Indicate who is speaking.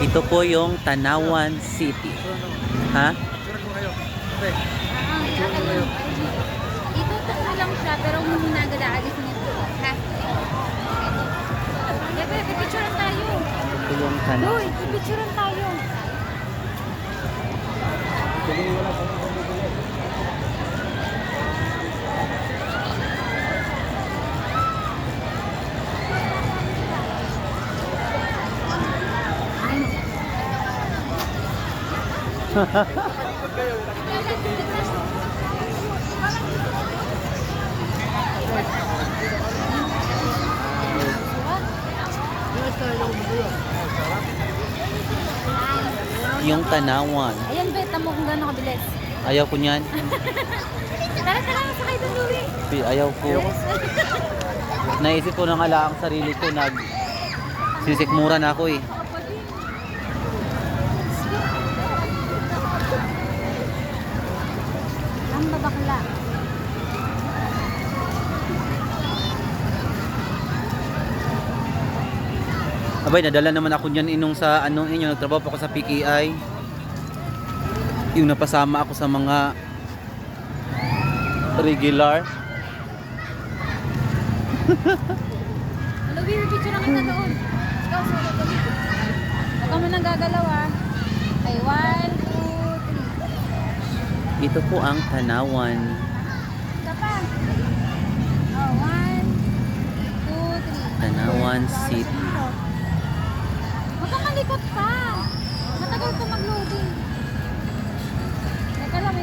Speaker 1: Ito po yung Tanawan City. Ha?
Speaker 2: Dito na lang siya, pero kung muna agad aalisin nito. Ha? Bebe, pipicturean tayo.
Speaker 1: Ito yung Tanawan.
Speaker 2: Uy, pipicturean tayo.
Speaker 1: Yung Tanawan.
Speaker 2: Ayan, beta mo kung gano'n kabilis.
Speaker 1: Ayaw ko niyan.
Speaker 2: Tara, sakay doon, Louie.
Speaker 1: Ayaw ko. Naisip ko na nga lang ang sarili ko. Sisikmura na ako eh.
Speaker 2: Ang babakla.
Speaker 1: Abay, nadala naman ako niyan inong sa anong inyo. Nagtrabaho pa ako sa PKI. Yung napasama ako sa mga regular.
Speaker 2: Louie, pipicture na kita doon. Ikaw, solo doon. Huwag ka mo nang gagalaw ah. Okay, 1, 2, 3.
Speaker 1: Ito po ang Tanawan.
Speaker 2: Isa pa. Oh, 1, 2, 3.
Speaker 1: Tanawan City.
Speaker 2: Huwag kang malikot pa. Matagal ko mag-loading. Teka lang,